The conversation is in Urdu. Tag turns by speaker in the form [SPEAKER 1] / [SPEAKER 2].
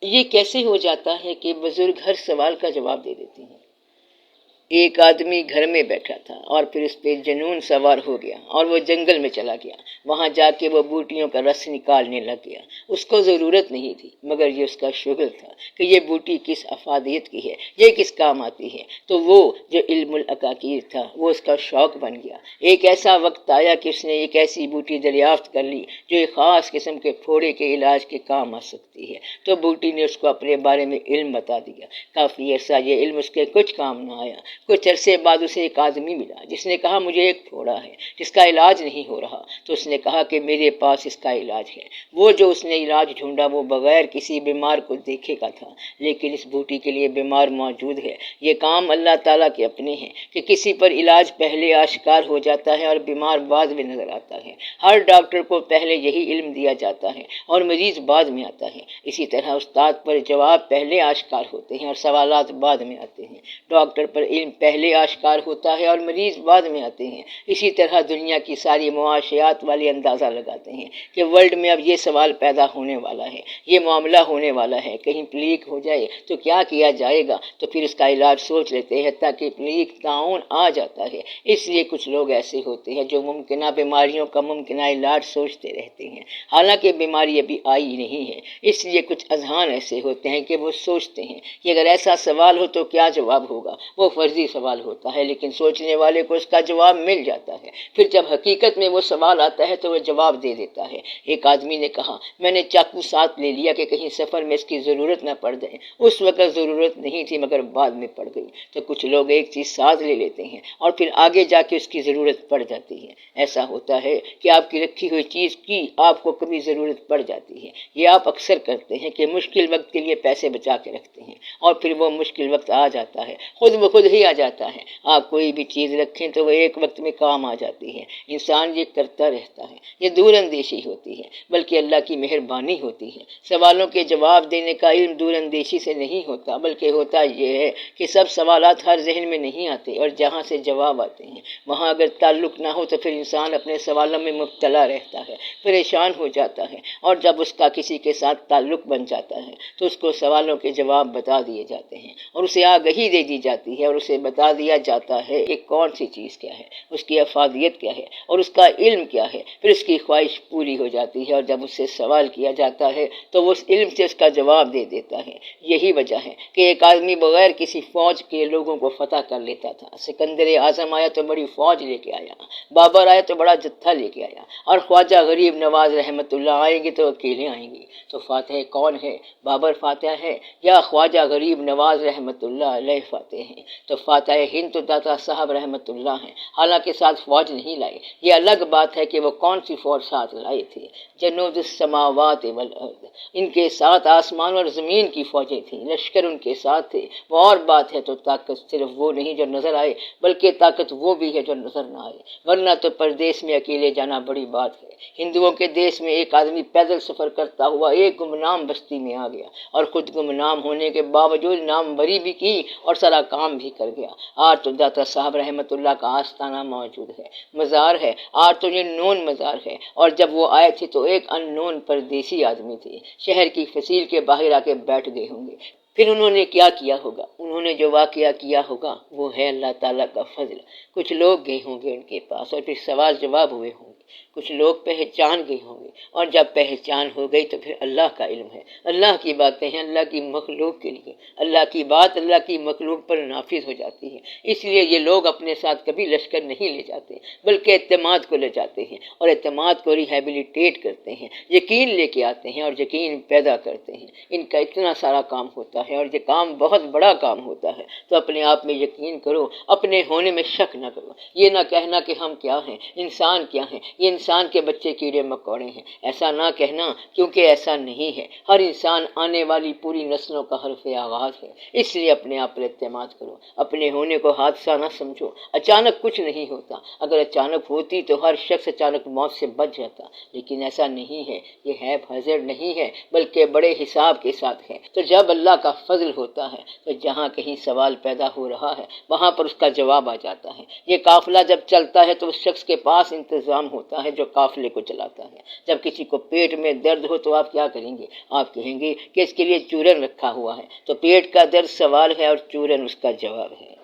[SPEAKER 1] یہ کیسے ہو جاتا ہے کہ بزرگ ہر سوال کا جواب دے دیتے ہیں؟ ایک آدمی گھر میں بیٹھا تھا اور پھر اس پہ جنون سوار ہو گیا اور وہ جنگل میں چلا گیا۔ وہاں جا کے وہ بوٹیوں کا رس نکالنے لگ گیا۔ اس کو ضرورت نہیں تھی، مگر یہ اس کا شغل تھا کہ یہ بوٹی کس افادیت کی ہے، یہ کس کام آتی ہے۔ تو وہ جو علم العقاقیر تھا وہ اس کا شوق بن گیا۔ ایک ایسا وقت آیا کہ اس نے ایک ایسی بوٹی دریافت کر لی جو ایک خاص قسم کے پھوڑے کے علاج کے کام آ سکتی ہے۔ تو بوٹی نے اس کو اپنے بارے میں علم بتا دیا۔ کافی عرصہ یہ علم اس کے کچھ کام نہ آیا۔ کچھ عرصے بعد اسے ایک آدمی ملا جس نے کہا مجھے ایک پھوڑا ہے جس کا علاج نہیں ہو رہا۔ تو اس نے کہا کہ میرے پاس اس کا علاج ہے۔ وہ جو اس نے علاج ڈھونڈا وہ بغیر کسی بیمار کو دیکھے کا تھا، لیکن اس بوٹی کے لیے بیمار موجود ہے۔ یہ کام اللہ تعالیٰ کے اپنے ہیں کہ کسی پر علاج پہلے آشکار ہو جاتا ہے اور بیمار بعد میں نظر آتا ہے۔ ہر ڈاکٹر کو پہلے یہی علم دیا جاتا ہے اور مریض بعد میں آتا ہے۔ اسی طرح استاد پر جواب پہلے آشکار ہوتے ہیں اور سوالات بعد میں آتے ہیں۔ ڈاکٹر پر علم پہلے آشکار ہوتا ہے اور مریض بعد میں آتے ہیں۔ اسی طرح دنیا کی ساری معاشیات والے اندازہ لگاتے ہیں کہ ورلڈ میں اب یہ سوال پیدا ہونے والا ہے، یہ معاملہ ہونے والا ہے، کہیں پلیک ہو جائے تو کیا کیا جائے گا، تو پھر اس کا علاج سوچ لیتے ہیں تاکہ پلیک طاعون آ جاتا ہے۔ اس لیے کچھ لوگ ایسے ہوتے ہیں جو ممکنہ بیماریوں کا ممکنہ علاج سوچتے رہتے ہیں، حالانکہ بیماری ابھی آئی نہیں ہے۔ اس لیے کچھ اذہان ایسے ہوتے ہیں کہ وہ سوچتے ہیں کہ اگر ایسا سوال ہو تو کیا جواب ہوگا۔ وہ فرضی سوال ہوتا ہے لیکن سوچنے والے کو اس کا جواب مل جاتا ہے۔ پھر جب حقیقت میں وہ سوال آتا ہے تو وہ جواب دے دیتا ہے۔ ایک آدمی نے کہا میں نے چاقو ساتھ لے لیا کہ کہیں سفر میں اس کی ضرورت نہ پڑ جائے۔ اس وقت ضرورت نہیں تھی مگر بعد میں پڑ گئی۔ تو کچھ لوگ ایک چیز ساتھ لے لیتے ہیں اور پھر آگے جا کے اس کی ضرورت پڑ جاتی ہے۔ ایسا ہوتا ہے کہ آپ کی رکھی ہوئی چیز کی آپ کو کبھی ضرورت پڑ جاتی ہے۔ یہ آپ اکثر کرتے ہیں کہ مشکل وقت کے لیے پیسے بچا کے رکھتے ہیں اور پھر وہ مشکل وقت آ جاتا ہے، خود بخود ہی آ جاتا ہے۔ آپ کوئی بھی چیز رکھیں تو وہ ایک وقت میں کام آ جاتی ہے۔ انسان یہ کرتا رہتا ہے، یہ دور اندیشی ہوتی ہے، بلکہ اللہ کی مہربانی ہوتی ہے۔ سوالوں کے جواب دینے کا علم دور اندیشی سے نہیں ہوتا، بلکہ ہوتا یہ ہے کہ سب سوالات ہر ذہن میں نہیں آتے اور جہاں سے جواب آتے ہیں وہاں اگر تعلق نہ ہو تو پھر انسان اپنے سوالوں میں مبتلا رہتا ہے، پریشان ہو جاتا ہے، اور جب اس کا کسی کے ساتھ تعلق بن جاتا ہے تو اس کو سوالوں کے جواب بتا دیے جاتے ہیں اور اسے آگہی دے دی جاتی ہے اور اسے بتا دیا جاتا ہے کہ کون سی چیز کیا ہے، اس کی افادیت کیا ہے اور اس کا علم کیا ہے۔ پھر اس کی خواہش پوری ہو جاتی ہے اور جب اس سے سوال کیا جاتا ہے تو وہ اس علم سے اس کا جواب دے دیتا ہے۔ یہی وجہ ہے کہ ایک آدمی بغیر کسی فوج کے لوگوں کو فتح کر لیتا تھا۔ سکندر اعظم آیا تو بڑی فوج لے کے آیا، بابر آیا تو بڑا جتھا لے کے آیا، اور خواجہ غریب نواز رحمت اللہ آئیں گے تو اکیلے آئیں گے۔ تو فاتح کون ہے؟ بابر فاتح ہے یا خواجہ غریب نواز رحمت اللہ علیہ فاتح ہیں؟ تو فاتح ہند تو داتا صاحب رحمت اللہ ہیں، حالانکہ ساتھ فوج نہیں لائے۔ یہ الگ بات ہے کہ وہ کون سی فوج ساتھ لائے تھے۔ جنود السماوات والارض، ان کے ساتھ آسمان اور زمین کی فوجیں تھیں، لشکر ان کے ساتھ تھے۔ وہ اور بات ہے تو طاقت صرف وہ نہیں جو نظر آئے، بلکہ طاقت وہ بھی ہے جو نظر نہ آئے، ورنہ تو پردیس میں اکیلے جانا بڑی بات ہے۔ ہندوؤں کے دیش میں ایک آدمی پیدل سفر کرتا ہوا ایک گمنام بستی میں آ گیا اور خود گمنام ہونے کے باوجود ناموری بھی کی اور سارا کام بھی کر گیا۔ آج تو داتا صاحب رحمت اللہ کا آستانہ موجود ہے، مزار ہے، آج تو یہ نون مزار ہے، اور جب وہ آئے تھے تو ایک ان نون پردیسی آدمی تھے، شہر کی فصیل کے باہر آ کے بیٹھ گئے ہوں گے۔ پھر انہوں نے کیا کیا ہوگا؟ انہوں نے جو واقعہ کیا ہوگا وہ ہے اللہ تعالیٰ کا فضل۔ کچھ لوگ گئے ہوں گے ان کے پاس اور پھر سوال جواب ہوئے ہوں گے، کچھ لوگ پہچان گئے ہوں گے، اور جب پہچان ہو گئی تو پھر اللہ کا علم ہے۔ اللہ کی باتیں ہیں اللہ کی مخلوق کے لیے، اللہ کی بات اللہ کی مخلوق پر نافذ ہو جاتی ہے۔ اس لیے یہ لوگ اپنے ساتھ کبھی لشکر نہیں لے جاتے بلکہ اعتماد کو لے جاتے ہیں اور اعتماد کو ریہیبلیٹیٹ کرتے ہیں، یقین لے کے آتے ہیں اور یقین پیدا کرتے ہیں۔ ان کا اتنا سارا کام ہوتا ہے اور یہ کام بہت بڑا کام ہوتا ہے، تو اپنے آپ میں یقین کرو، اپنے ہونے میں شک نہ کرو۔ یہ نہ کہنا کہ ہم کیا ہیں، انسان کیا ہیں، یہ انسان کے بچے کیڑے مکوڑے ہیں، ایسا نہ کہنا، کیونکہ ایسا نہیں ہے۔ ہر انسان آنے والی پوری نسلوں کا حرف آغاز ہے۔ اس لیے اپنے آپ پر اعتماد کرو، اپنے ہونے کو حادثہ نہ سمجھو۔ اچانک کچھ نہیں ہوتا، اگر اچانک ہوتی تو ہر شخص اچانک موت سے بچ جاتا، لیکن ایسا نہیں ہے۔ یہ ہے حاضر نہیں ہے بلکہ بڑے حساب کے ساتھ ہے۔ تو جب اللہ کا فضل ہوتا ہے تو جہاں کہیں سوال پیدا ہو رہا ہے وہاں پر اس کا جواب آ جاتا ہے۔ یہ قافلہ جب چلتا ہے تو اس شخص کے پاس انتظام ہوتا ہوتا ہے جو قافلے کو چلاتا ہے۔ جب کسی کو پیٹ میں درد ہو تو آپ کیا کریں گے؟ آپ کہیں گے کہ اس کے لیے چورن رکھا ہوا ہے۔ تو پیٹ کا درد سوال ہے اور چورن اس کا جواب ہے۔